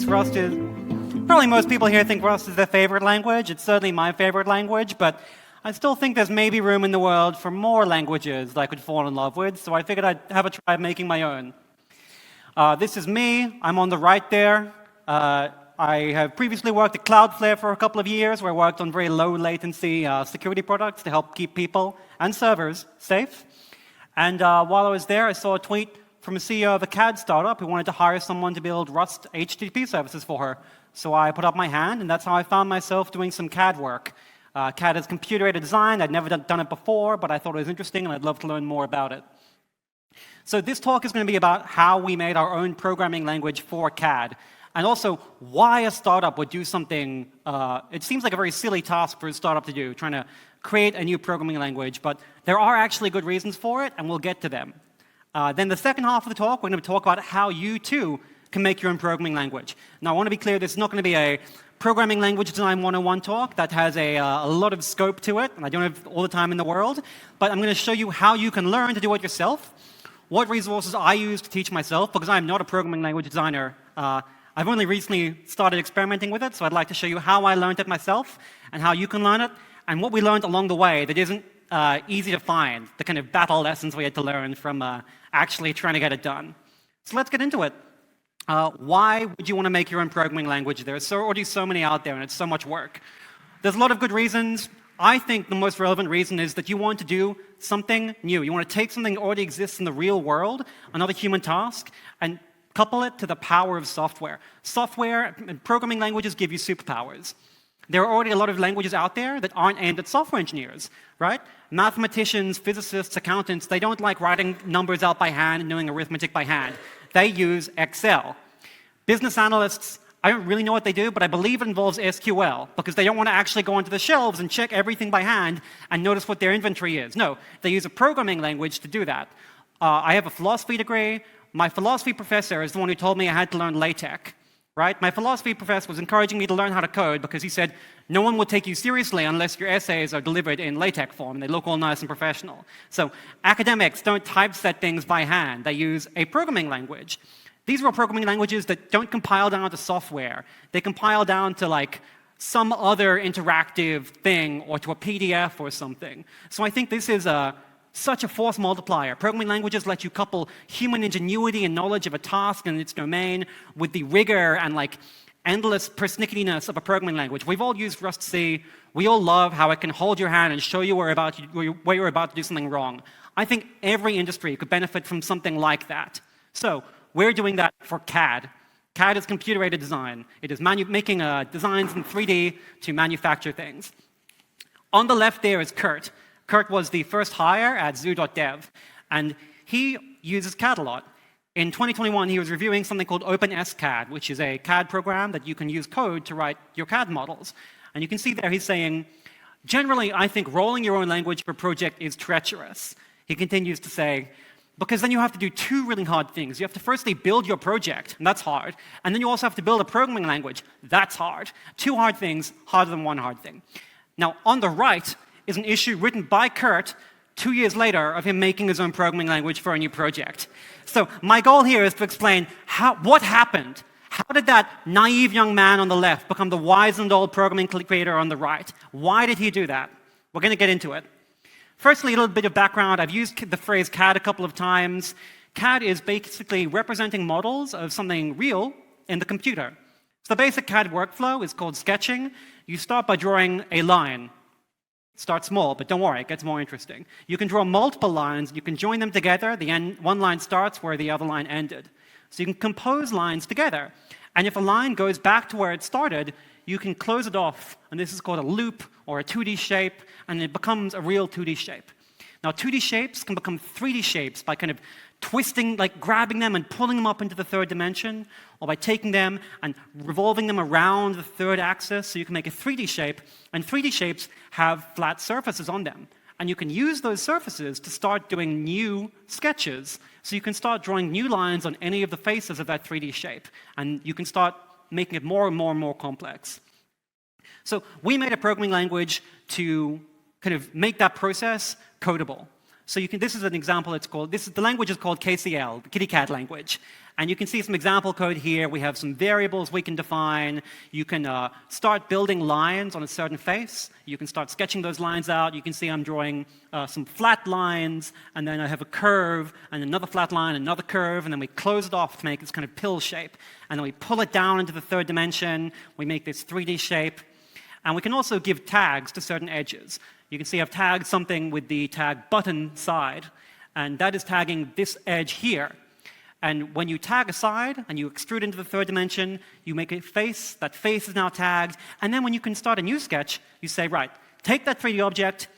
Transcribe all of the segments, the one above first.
Rust is... Probably most people here think Rust is their favorite language. It's certainly my favorite language, but I still think there's maybe room in the world for more languages that I could fall in love with, so I figured I'd have a try making my own. This is me. I'm on the right there. I have previously worked at Cloudflare for a couple of years, where I worked on very low latency security products to help keep people and servers safe. And while I was there, I saw a tweet from a CEO of a CAD startup who wanted to hire someone to build Rust HTTP services for her. So I put up my hand, and that's how I found myself doing some CAD work. CAD is computer-aided design. I'd never done it before, but I thought it was interesting, and I'd love to learn more about it. So this talk is going to be about how we made our own programming language for CAD, and also why a startup would do something. It seems like a very silly task for a startup to do, trying to create a new programming language, but there are actually good reasons for it, and we'll get to them. Then the second half of the talk, we're going to talk about how you, too, can make your own programming language. Now, I want to be clear, this is not going to be a programming language design 101 talk that has a lot of scope to it, and I don't have all the time in the world, but I'm going to show you how you can learn to do it yourself, what resources I use to teach myself, because I'm not a programming language designer. I've only recently started experimenting with it, so I'd like to show you how I learned it myself and how you can learn it, and what we learned along the way that isn't easy to find, the kind of battle lessons we had to learn from actually trying to get it done. So let's get into it. Why would you want to make your own programming language? There's already so many out there, and it's so much work. There's a lot of good reasons. I think the most relevant reason is that you want to do something new. You want to take something that already exists in the real world, another human task, and couple it to the power of software. Software and programming languages give you superpowers. There are already a lot of languages out there that aren't aimed at software engineers, right? Mathematicians, physicists, accountants, they don't like writing numbers out by hand and doing arithmetic by hand. They use Excel. Business analysts, I don't really know what they do, but I believe it involves SQL, because they don't want to actually go onto the shelves and check everything by hand and notice what their inventory is. No, they use a programming language to do that. I have a philosophy degree. My philosophy professor is the one who told me I had to learn LaTeX. Right? My philosophy professor was encouraging me to learn how to code because he said, no one will take you seriously unless your essays are delivered in LaTeX form and they look all nice and professional. So academics don't typeset things by hand. They use a programming language. These are programming languages that don't compile down to software. They compile down to like some other interactive thing or to a PDF or something. So I think this is such a force multiplier. Programming languages let you couple human ingenuity and knowledge of a task and its domain with the rigor and like endless pernicketiness of a programming language. We've all used Rust C. We all love how it can hold your hand and show you where you're about to do something wrong. I think every industry could benefit from something like that. So we're doing that for CAD. CAD is computer-aided design. It is making designs in 3D to manufacture things. On the left there is Kurt. Kurt was the first hire at Zoo.dev, and he uses CAD a lot. In 2021, he was reviewing something called OpenSCAD, which is a CAD program that you can use code to write your CAD models. And you can see there he's saying, generally, I think rolling your own language for a project is treacherous. He continues to say, because then you have to do two really hard things. You have to firstly build your project, and that's hard. And then you also have to build a programming language. That's hard. Two hard things, harder than one hard thing. Now, on the right is an issue written by Kurt 2 years later of him making his own programming language for a new project. So my goal here is to explain what happened. How did that naive young man on the left become the wizened old programming creator on the right? Why did he do that? We're going to get into it. Firstly, a little bit of background. I've used the phrase CAD a couple of times. CAD is basically representing models of something real in the computer. So the basic CAD workflow is called sketching. You start by drawing a line. Start small, but don't worry, it gets more interesting. You can draw multiple lines, you can join them together, one line starts where the other line ended. So you can compose lines together. And if a line goes back to where it started, you can close it off, and this is called a loop or a 2D shape, and it becomes a real 2D shape. Now 2D shapes can become 3D shapes by kind of twisting, like grabbing them and pulling them up into the third dimension, or by taking them and revolving them around the third axis, so you can make a 3D shape, and 3D shapes have flat surfaces on them. And you can use those surfaces to start doing new sketches, so you can start drawing new lines on any of the faces of that 3D shape, and you can start making it more and more and more complex. So we made a programming language to kind of make that process codable. So this is an example. The language is called KCL, the kitty cat language. And you can see some example code here. We have some variables we can define. You can start building lines on a certain face. You can start sketching those lines out. You can see I'm drawing some flat lines, and then I have a curve, and another flat line, another curve, and then we close it off to make this kind of pill shape. And then we pull it down into the third dimension. We make this 3D shape. And we can also give tags to certain edges. You can see I've tagged something with the tag button side, and that is tagging this edge here. And when you tag a side and you extrude into the third dimension, you make a face. That face is now tagged. And then when you can start a new sketch, you say, right, take that 3D object,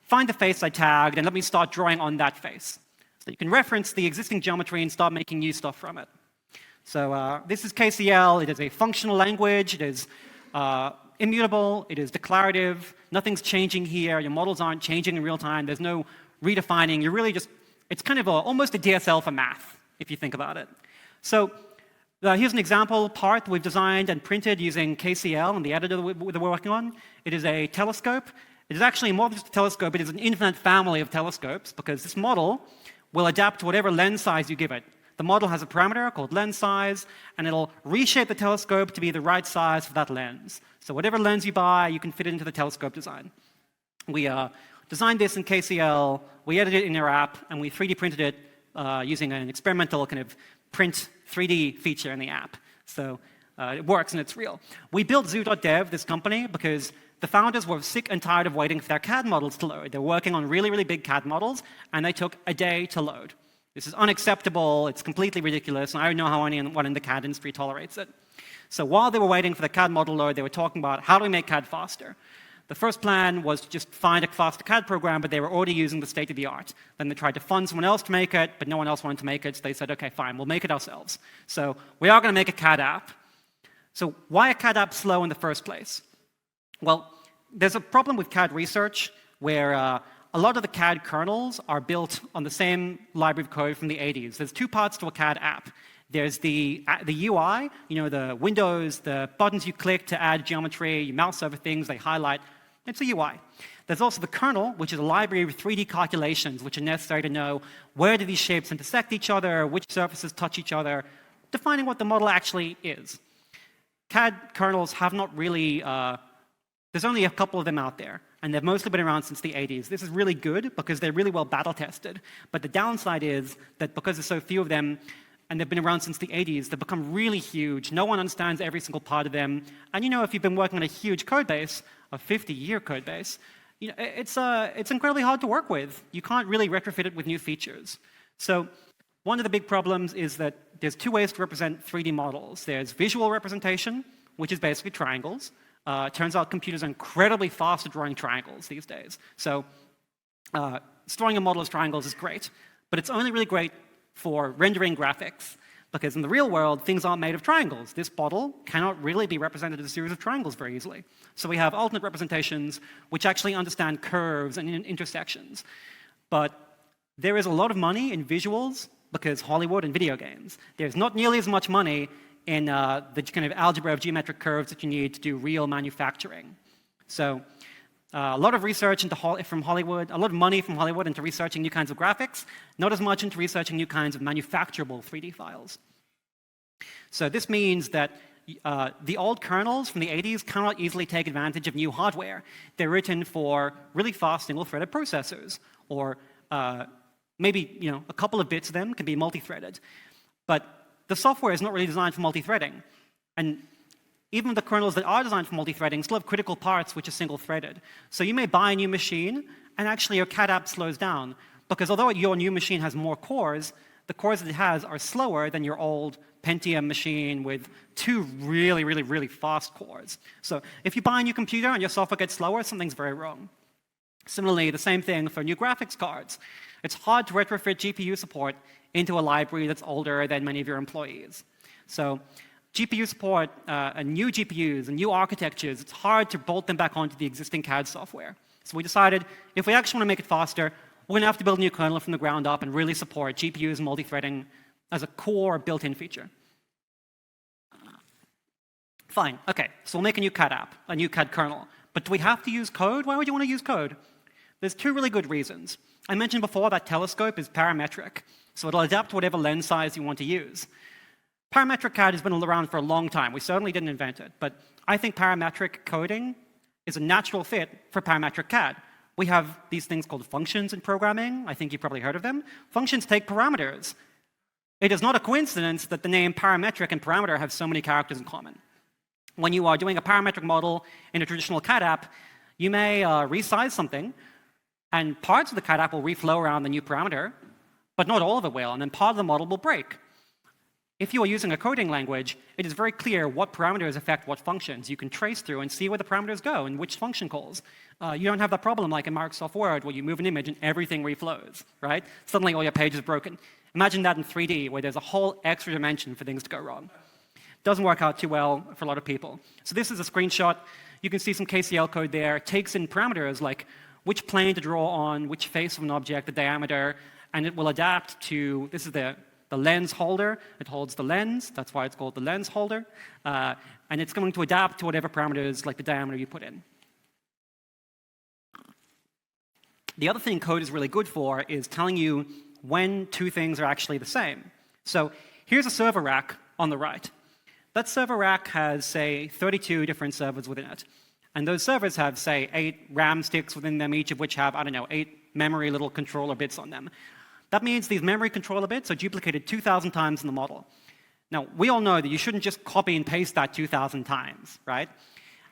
find the face I tagged, and let me start drawing on that face. So you can reference the existing geometry and start making new stuff from it. So this is KCL. It is a functional language. It is immutable. It is declarative. Nothing's changing here. Your models aren't changing in real time. There's no redefining. You're really just, it's kind of almost a DSL for math, if you think about it. So here's an example part we've designed and printed using KCL and the editor that we're working on. It is a telescope. It is actually more than just a telescope. It is an infinite family of telescopes because this model will adapt to whatever lens size you give it. The model has a parameter called lens size, and it'll reshape the telescope to be the right size for that lens. So whatever lens you buy, you can fit it into the telescope design. We designed this in KCL, we edited it in our app, and we 3D printed it using an experimental kind of print 3D feature in the app. So it works and it's real. We built Zoo.dev, this company, because the founders were sick and tired of waiting for their CAD models to load. They were working on really, really big CAD models, and they took a day to load. This is unacceptable, it's completely ridiculous, and I don't know how anyone in the CAD industry tolerates it. So while they were waiting for the CAD model load, they were talking about how do we make CAD faster. The first plan was to just find a faster CAD program, but they were already using the state-of-the-art. Then they tried to fund someone else to make it, but no one else wanted to make it, so they said, okay, fine, we'll make it ourselves. So we are going to make a CAD app. So why are CAD apps slow in the first place? Well, there's a problem with CAD research where a lot of the CAD kernels are built on the same library of code from the 80s. There's two parts to a CAD app. There's the UI, the windows, the buttons you click to add geometry, you mouse over things, they highlight. It's a UI. There's also the kernel, which is a library of 3D calculations, which are necessary to know where do these shapes intersect each other, which surfaces touch each other, defining what the model actually is. CAD kernels have not really, there's only a couple of them out there, and they've mostly been around since the 80s. This is really good because they're really well battle-tested. But the downside is that because there's so few of them, and they've been around since the 80s, they've become really huge. No one understands every single part of them. And if you've been working on a huge code base, a 50-year code base, it's incredibly hard to work with. You can't really retrofit it with new features. So one of the big problems is that there's two ways to represent 3D models. There's visual representation, which is basically triangles. It turns out computers are incredibly fast at drawing triangles these days. So storing a model as triangles is great, but it's only really great for rendering graphics, because in the real world, things aren't made of triangles. This bottle cannot really be represented as a series of triangles very easily. So we have alternate representations which actually understand curves and intersections. But there is a lot of money in visuals because Hollywood and video games. There's not nearly as much money in the kind of algebra of geometric curves that you need to do real manufacturing. So a lot of research from Hollywood, a lot of money from Hollywood into researching new kinds of graphics, not as much into researching new kinds of manufacturable 3D files. So this means that the old kernels from the 80s cannot easily take advantage of new hardware. They're written for really fast single-threaded processors, or maybe a couple of bits of them can be multi-threaded. But the software is not really designed for multi-threading. And even the kernels that are designed for multi-threading still have critical parts which are single-threaded. So you may buy a new machine, and actually your CAD app slows down. Because although your new machine has more cores, the cores that it has are slower than your old Pentium machine with two really, really, really fast cores. So if you buy a new computer and your software gets slower, something's very wrong. Similarly, the same thing for new graphics cards. It's hard to retrofit GPU support into a library that's older than many of your employees. So GPU support and new GPUs and new architectures, it's hard to bolt them back onto the existing CAD software. So we decided if we actually want to make it faster, we're going to have to build a new kernel from the ground up and really support GPUs and multi-threading as a core built-in feature. Fine, okay, so we'll make a new CAD app, a new CAD kernel. But do we have to use code? Why would you want to use code? There's two really good reasons. I mentioned before that telescope is parametric, so it'll adapt to whatever lens size you want to use. Parametric CAD has been around for a long time. We certainly didn't invent it, but I think parametric coding is a natural fit for parametric CAD. We have these things called functions in programming. I think you've probably heard of them. Functions take parameters. It is not a coincidence that the name parametric and parameter have so many characters in common. When you are doing a parametric model in a traditional CAD app, you may resize something, and parts of the CAD app will reflow around the new parameter, but not all of it will, and then part of the model will break. If you are using a coding language, it is very clear what parameters affect what functions. You can trace through and see where the parameters go and which function calls. You don't have that problem like in Microsoft Word where you move an image and everything reflows, right? Suddenly all your page is broken. Imagine that in 3D where there's a whole extra dimension for things to go wrong. Doesn't work out too well for a lot of people. So this is a screenshot. You can see some KCL code there. It takes in parameters like which plane to draw on, which face of an object, the diameter, and it will adapt to, this is the lens holder. It holds the lens. That's why it's called the lens holder. And it's going to adapt to whatever parameters, like the diameter you put in. The other thing code is really good for is telling you when two things are actually the same. So here's a server rack on the right. That server rack has, say, 32 different servers within it. And those servers have, say, 8 RAM sticks within them, each of which have, I don't know, 8 memory little controller bits on them. That means these memory controller bits are duplicated 2,000 times in the model. Now, we all know that you shouldn't just copy and paste that 2,000 times, right?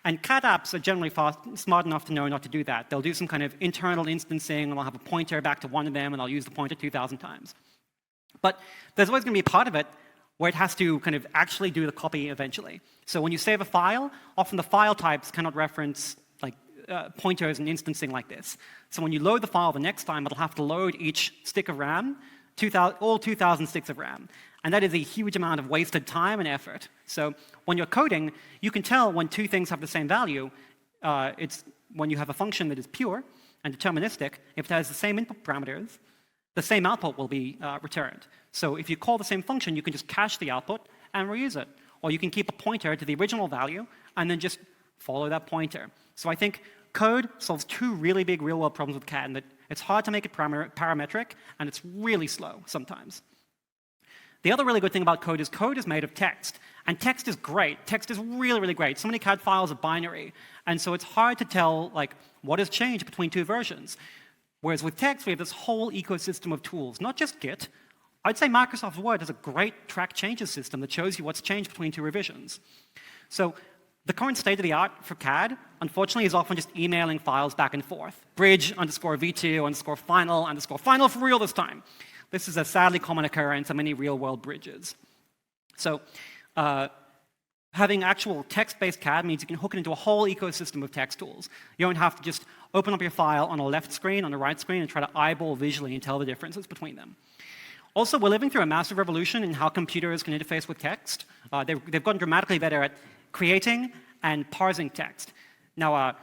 And CAD apps are generally smart enough to know not to do that. They'll do some kind of internal instancing, and they'll have a pointer back to one of them, and they'll use the pointer 2,000 times. But there's always going to be a part of it where it has to kind of actually do the copy eventually. So when you save a file, often the file types cannot reference like pointers and instancing like this. So when you load the file the next time, it'll have to load each stick of RAM, all 2,000 sticks of RAM. And that is a huge amount of wasted time and effort. So when you're coding, you can tell when two things have the same value. It's when you have a function that is pure and deterministic. If it has the same input parameters, the same output will be returned. So if you call the same function, you can just cache the output and reuse it. Or you can keep a pointer to the original value and then just follow that pointer. So I think code solves two really big real-world problems with CAD, and that it's hard to make it parametric, and it's really slow sometimes. The other really good thing about code is made of text. And text is great. Text is really, really great. So many CAD files are binary. And so it's hard to tell like what has changed between two versions. Whereas with text, we have this whole ecosystem of tools, not just Git. I'd say Microsoft Word has a great track changes system that shows you what's changed between two revisions. So the current state of the art for CAD, unfortunately, is often just emailing files back and forth. Bridge _ v2 _ final _ final for real this time. This is a sadly common occurrence on many real-world bridges. So having actual text-based CAD means you can hook it into a whole ecosystem of text tools. You don't have to just open up your file on a left screen, on a right screen, and try to eyeball visually and tell the differences between them. Also, we're living through a massive revolution in how computers can interface with text. They've gotten dramatically better at creating and parsing text. Now,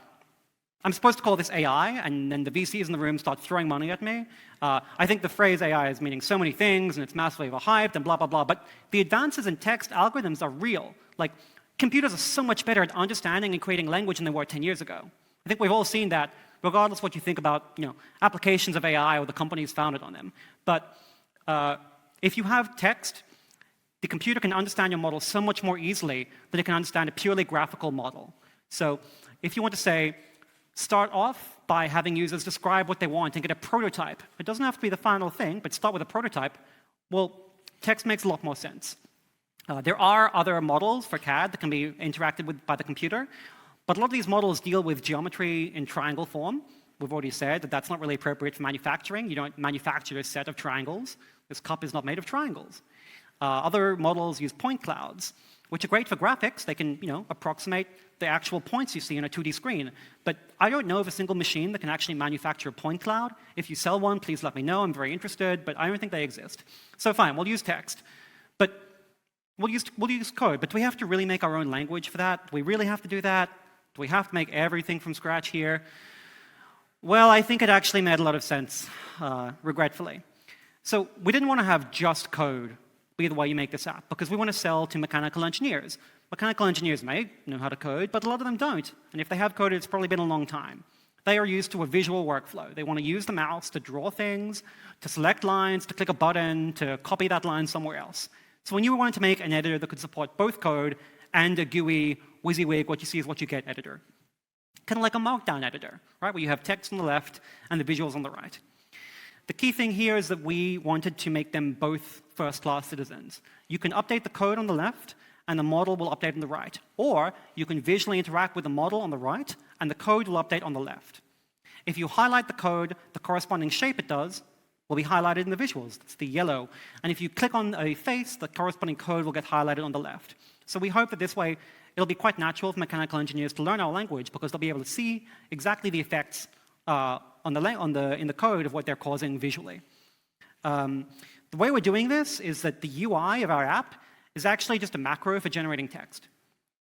I'm supposed to call this AI, and then the VCs in the room start throwing money at me. I think the phrase AI is meaning so many things, and it's massively overhyped, and blah, blah, blah. But the advances in text algorithms are real. Like, computers are so much better at understanding and creating language than they were 10 years ago. I think we've all seen that, regardless of what you think about applications of AI or the companies founded on them. But if you have text, the computer can understand your model so much more easily than it can understand a purely graphical model. So if you want to say, start off by having users describe what they want and get a prototype. It doesn't have to be the final thing, but start with a prototype. Well, text makes a lot more sense. There are other models for CAD that can be interacted with by the computer, but a lot of these models deal with geometry in triangle form. We've already said that that's not really appropriate for manufacturing. You don't manufacture a set of triangles. This cup is not made of triangles. Other models use point clouds, which are great for graphics. They can approximate the actual points you see on a 2D screen. But I don't know of a single machine that can actually manufacture a point cloud. If you sell one, please let me know. I'm very interested, but I don't think they exist. So fine, we'll use text. But we'll use code. But do we have to really make our own language for that? Do we really have to do that? Do we have to make everything from scratch here? Well, I think it actually made a lot of sense, regretfully. So we didn't want to have just code be the way you make this app, because we want to sell to mechanical engineers. Mechanical engineers may know how to code, but a lot of them don't. And if they have coded, it's probably been a long time. They are used to a visual workflow. They want to use the mouse to draw things, to select lines, to click a button, to copy that line somewhere else. So when you wanted to make an editor that could support both code and a GUI, WYSIWYG, what you see is what you get editor. Kind of like a Markdown editor, right, where you have text on the left and the visuals on the right. The key thing here is that we wanted to make them both first-class citizens. You can update the code on the left, and the model will update on the right. Or you can visually interact with the model on the right, and the code will update on the left. If you highlight the code, the corresponding shape it does will be highlighted in the visuals. That's the yellow. And if you click on a face, the corresponding code will get highlighted on the left. So we hope that this way, it'll be quite natural for mechanical engineers to learn our language because they'll be able to see exactly the effects in the code of what they're causing visually. The way we're doing this is that the UI of our app is actually just a macro for generating text.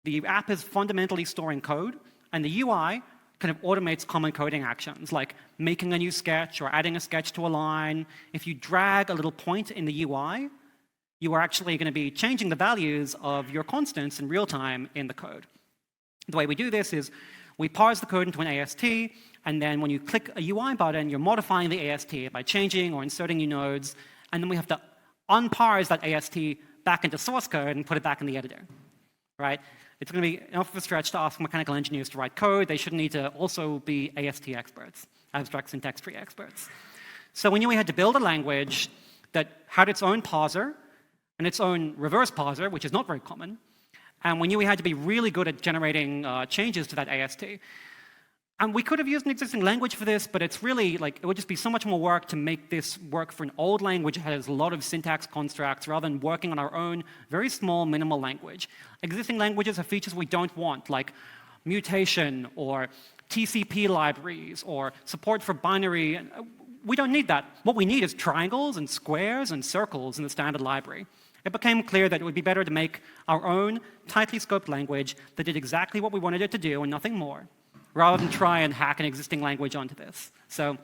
The app is fundamentally storing code, and the UI kind of automates common coding actions, like making a new sketch or adding a sketch to a line. If you drag a little point in the UI, you are actually going to be changing the values of your constants in real time in the code. The way we do this is we parse the code into an AST, and then when you click a UI button, you're modifying the AST by changing or inserting new nodes, and then we have to unparse that AST back into source code and put it back in the editor, right? It's going to be enough of a stretch to ask mechanical engineers to write code. They shouldn't need to also be AST experts, abstract syntax tree experts. So we knew we had to build a language that had its own parser and its own reverse parser, which is not very common. And we knew we had to be really good at generating changes to that AST. And we could have used an existing language for this, but it's really like, it would just be so much more work to make this work for an old language that has a lot of syntax constructs rather than working on our own very small, minimal language. Existing languages have features we don't want, like mutation or TCP libraries or support for binary. We don't need that. What we need is triangles and squares and circles in the standard library. It became clear that it would be better to make our own tightly scoped language that did exactly what we wanted it to do and nothing more, rather than try and hack an existing language onto this. So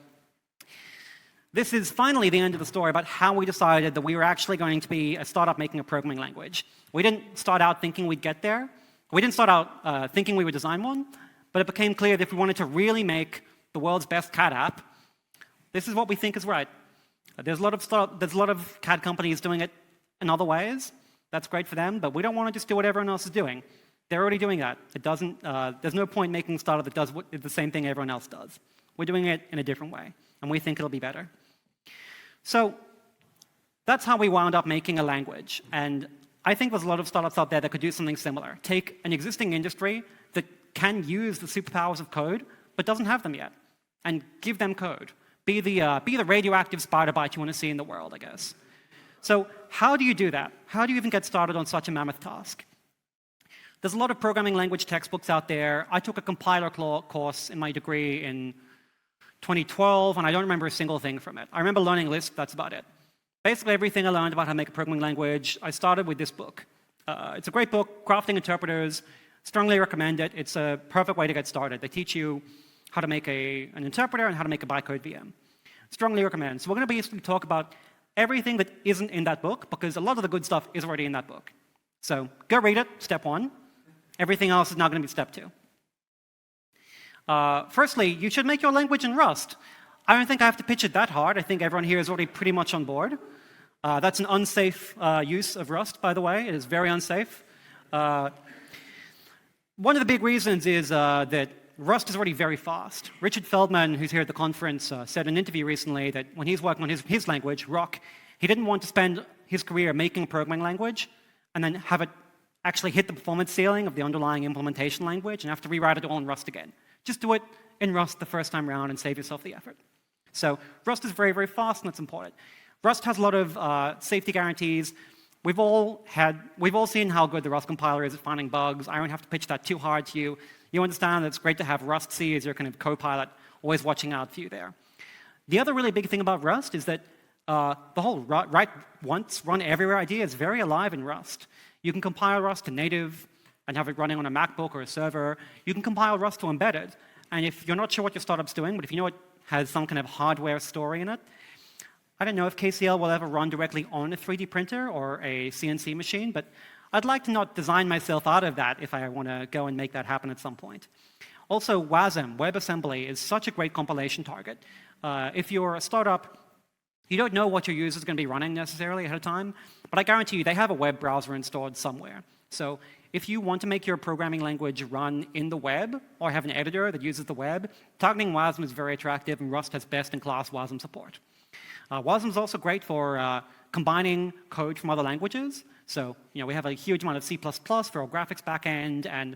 this is finally the end of the story about how we decided that we were actually going to be a startup making a programming language. We didn't start out thinking we'd get there. We didn't start out thinking we would design one, but it became clear that if we wanted to really make the world's best CAD app, this is what we think is right. There's a lot of CAD companies doing it in other ways. That's great for them, but we don't want to just do what everyone else is doing. They're already doing that. There's no point making a startup that does the same thing everyone else does. We're doing it in a different way, and we think it'll be better. So that's how we wound up making a language. And I think there's a lot of startups out there that could do something similar. Take an existing industry that can use the superpowers of code, but doesn't have them yet, and give them code. Be the radioactive spider bite you want to see in the world, I guess. So how do you do that? How do you even get started on such a mammoth task? There's a lot of programming language textbooks out there. I took a compiler course in my degree in 2012, and I don't remember a single thing from it. I remember learning Lisp, that's about it. Basically, everything I learned about how to make a programming language, I started with this book. It's a great book, Crafting Interpreters. Strongly recommend it. It's a perfect way to get started. They teach you how to make an interpreter and how to make a bytecode VM. Strongly recommend. So we're going to basically talk about everything that isn't in that book, because a lot of the good stuff is already in that book. So go read it, step one. Everything else is now going to be step two. Firstly, you should make your language in Rust. I don't think I have to pitch it that hard. I think everyone here is already pretty much on board. That's an unsafe use of Rust, by the way. It is very unsafe. One of the big reasons is that Rust is already very fast. Richard Feldman, who's here at the conference, said in an interview recently that when he's working on his language, Rock, he didn't want to spend his career making a programming language and then have it actually hit the performance ceiling of the underlying implementation language and have to rewrite it all in Rust again. Just do it in Rust the first time around and save yourself the effort. So Rust is very, very fast, and that's important. Rust has a lot of safety guarantees. We've all seen how good the Rust compiler is at finding bugs. I don't have to pitch that too hard to you. You understand that it's great to have rustc as your kind of co-pilot, always watching out for you there. The other really big thing about Rust is that the whole write once, run everywhere idea is very alive in Rust. You can compile Rust to native and have it running on a MacBook or a server. You can compile Rust to embedded. And if you're not sure what your startup's doing, but if you know it has some kind of hardware story in it, I don't know if KCL will ever run directly on a 3D printer or a CNC machine, but I'd like to not design myself out of that if I want to go and make that happen at some point. Also, WASM, WebAssembly, is such a great compilation target. If you're a startup, you don't know what your users are going to be running necessarily ahead of time, but I guarantee you they have a web browser installed somewhere. So if you want to make your programming language run in the web or have an editor that uses the web, targeting WASM is very attractive, and Rust has best-in-class WASM support. WASM is also great for combining code from other languages. So we have a huge amount of C++ for our graphics backend, and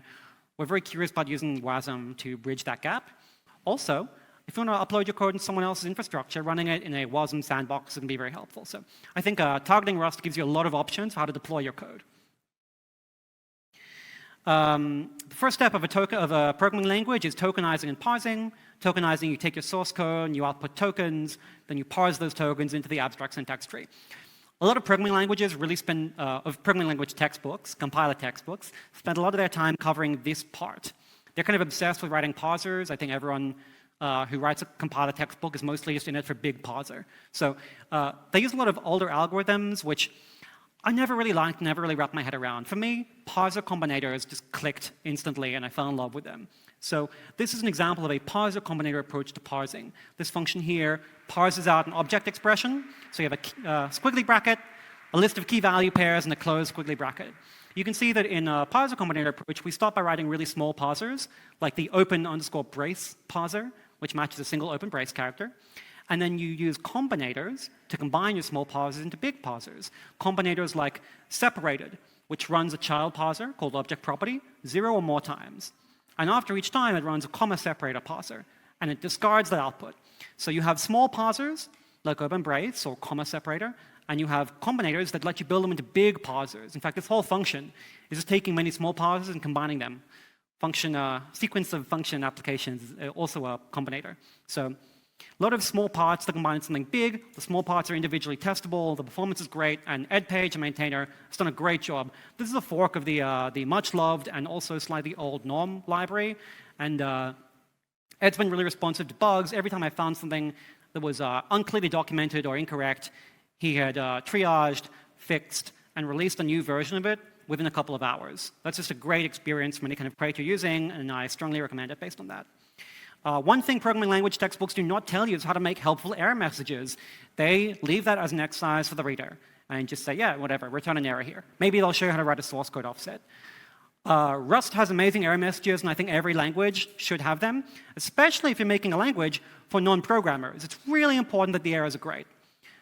we're very curious about using WASM to bridge that gap. Also, if you want to upload your code in someone else's infrastructure, running it in a WASM sandbox can be very helpful. So I think targeting Rust gives you a lot of options for how to deploy your code. The first step of a programming language is tokenizing and parsing. Tokenizing, you take your source code and you output tokens, then you parse those tokens into the abstract syntax tree. A lot of programming languages really spend, programming language textbooks, compiler textbooks, spend a lot of their time covering this part. They're kind of obsessed with writing parsers. I think everyone who writes a compiler textbook is mostly just in it for big parser. So they use a lot of older algorithms, which I never really liked, never really wrapped my head around. For me, parser combinators just clicked instantly, and I fell in love with them. So this is an example of a parser combinator approach to parsing. This function here parses out an object expression. So you have a squiggly bracket, a list of key value pairs, and a closed squiggly bracket. You can see that in a parser combinator approach, we start by writing really small parsers, like the open_brace parser, which matches a single open brace character. And then you use combinators to combine your small parsers into big parsers. Combinators like separated, which runs a child parser called object property 0 or more times. And after each time, it runs a comma separator parser, and it discards that output. So you have small parsers, like open brace or comma separator, and you have combinators that let you build them into big parsers. In fact, this whole function is just taking many small parsers and combining them. Sequence of function applications is also a combinator. So a lot of small parts that combine into something big. The small parts are individually testable. The performance is great. And EdPage, a maintainer, has done a great job. This is a fork of the much-loved and also slightly old Norm library. And Ed's been really responsive to bugs. Every time I found something that was unclearly documented or incorrect, he had triaged, fixed, and released a new version of it within a couple of hours. That's just a great experience for any kind of crate you're using, and I strongly recommend it based on that. One thing programming language textbooks do not tell you is how to make helpful error messages. They leave that as an exercise for the reader and just say, yeah, whatever, return an error here. Maybe they'll show you how to write a source code offset. Rust has amazing error messages, and I think every language should have them, especially if you're making a language for non-programmers. It's really important that the errors are great.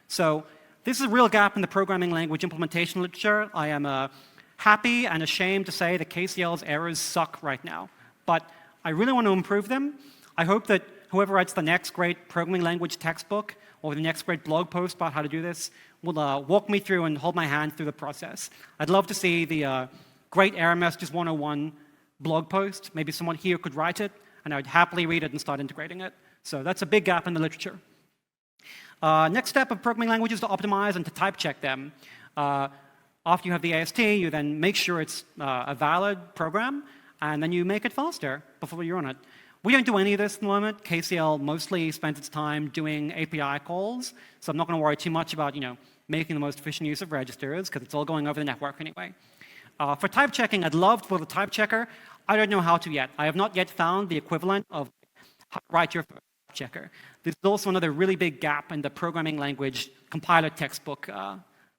So this is a real gap in the programming language implementation literature. I am happy and ashamed to say that KCL's errors suck right now, but I really want to improve them. I hope that whoever writes the next great programming language textbook or the next great blog post about how to do this will walk me through and hold my hand through the process. I'd love to see the Great Error Messages 101 blog post. Maybe someone here could write it, and I would happily read it and start integrating it. So that's a big gap in the literature. Next step of programming languages is to optimize and to type check them. After you have the AST, you then make sure it's a valid program, and then you make it faster before you run it. We don't do any of this at the moment. KCL mostly spends its time doing API calls, so I'm not going to worry too much about making the most efficient use of registers, because it's all going over the network anyway. For type checking, I'd love to build a type checker. I don't know how to yet. I have not yet found the equivalent of how to write your type checker. This is also another really big gap in the programming language compiler textbook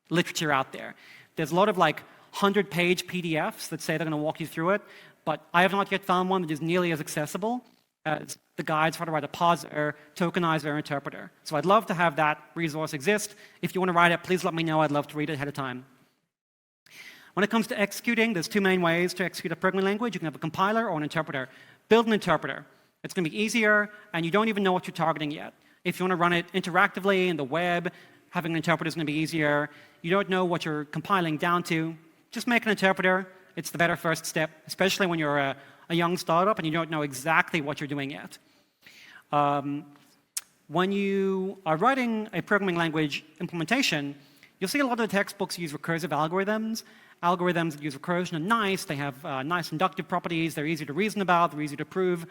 literature out there. There's a lot of 100-page PDFs that say they're going to walk you through it, but I have not yet found one that is nearly as accessible as the guides for how to write a parser, tokenizer, interpreter. So I'd love to have that resource exist. If you want to write it, please let me know. I'd love to read it ahead of time. When it comes to executing, there's two main ways to execute a programming language. You can have a compiler or an interpreter. Build an interpreter. It's going to be easier, and you don't even know what you're targeting yet. If you want to run it interactively in the web, having an interpreter is going to be easier. You don't know what you're compiling down to. Just make an interpreter. It's the better first step, especially when you're a young startup and you don't know exactly what you're doing yet. When you are writing a programming language implementation, you'll see a lot of the textbooks use recursive algorithms. Algorithms that use recursion are nice. They have nice inductive properties. They're easy to reason about. They're easy to prove.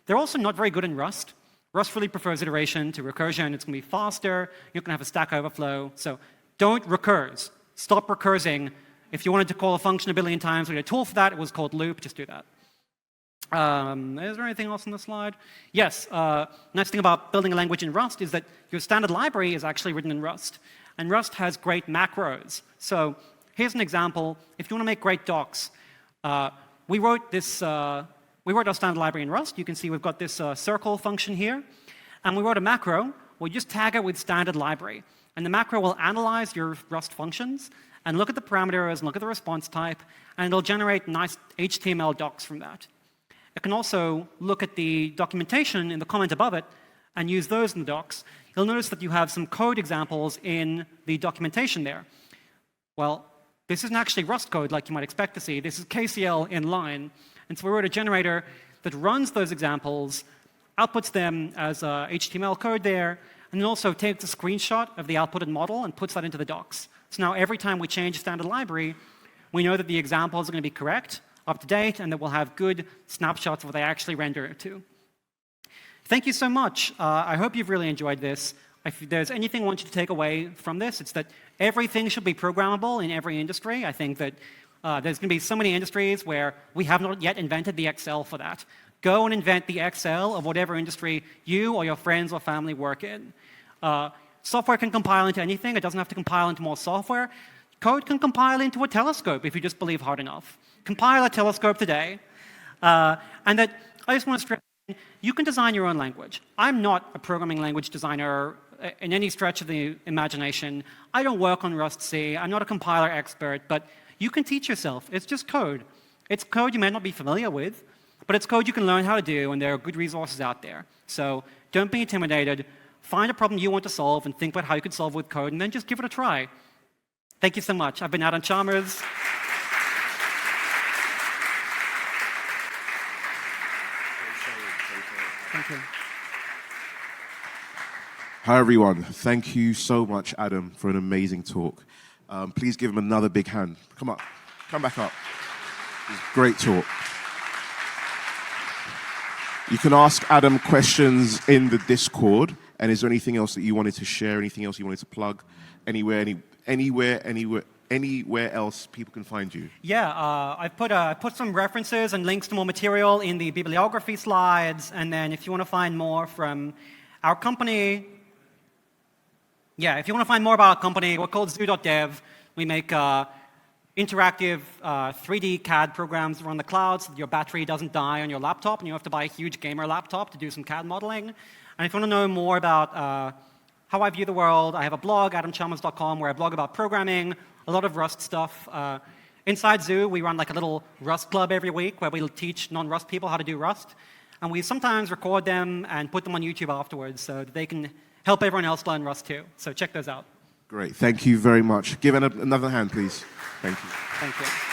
They're also not very good in Rust. Rust really prefers iteration to recursion. It's going to be faster. You're going to have a Stack Overflow. So don't recurse. Stop recursing. If you wanted to call a function a billion times, we had a tool for that. It was called loop. Just do that. Is there anything else on the slide? Yes. Nice thing about building a language in Rust is that your standard library is actually written in Rust. And Rust has great macros. So here's an example. If you want to make great docs, we wrote our standard library in Rust. You can see we've got this circle function here. And we wrote a macro. We'll just tag it with standard library. And the macro will analyze your Rust functions and look at the parameters and look at the response type. And it'll generate nice HTML docs from that. It can also look at the documentation in the comment above it and use those in the docs. You'll notice that you have some code examples in the documentation there. Well, this isn't actually Rust code like you might expect to see. This is KCL in line. And so we wrote a generator that runs those examples, outputs them as HTML code there, and then also takes a screenshot of the outputted model and puts that into the docs. So now every time we change a standard library, we know that the examples are going to be correct, up to date, and that we'll have good snapshots of what they actually render to. Thank you so much. I hope you've really enjoyed this. If there's anything I want you to take away from this, it's that everything should be programmable in every industry. I think that there's going to be so many industries where we have not yet invented the Excel for that. Go and invent the Excel of whatever industry you or your friends or family work in. Software can compile into anything. It doesn't have to compile into more software. Code can compile into a telescope if you just believe hard enough. Compile a telescope today. And that I just want to stress, you can design your own language. I'm not a programming language designer in any stretch of the imagination. I don't work on Rust C. I'm not a compiler expert, but you can teach yourself. It's just code. It's code you may not be familiar with, but it's code you can learn how to do, and there are good resources out there. So don't be intimidated. Find a problem you want to solve and think about how you could solve it with code, and then just give it a try. Thank you so much. I've been Adam Chalmers. Thank you. Hi, everyone. Thank you so much, Adam, for an amazing talk. Please give him another big hand. Come up. Come back up. Great talk. You can ask Adam questions in the Discord. And is there anything else that you wanted to share? Anything else you wanted to plug? Anywhere else people can find you? Yeah, I've put some references and links to more material in the bibliography slides. And then if you want to find more from our company, if you want to find more about our company, we're called Zoo.dev. We make interactive 3D CAD programs that run the cloud so that your battery doesn't die on your laptop and you have to buy a huge gamer laptop to do some CAD modeling. And if you want to know more about how I view the world, I have a blog, adamchalmers.com, where I blog about programming, a lot of Rust stuff. Inside Zoo, we run like a little Rust club every week where we'll teach non-Rust people how to do Rust. And we sometimes record them and put them on YouTube afterwards so that they can help everyone else learn Rust too. So check those out. Great. Thank you very much. Give it another hand, please. Thank you. Thank you.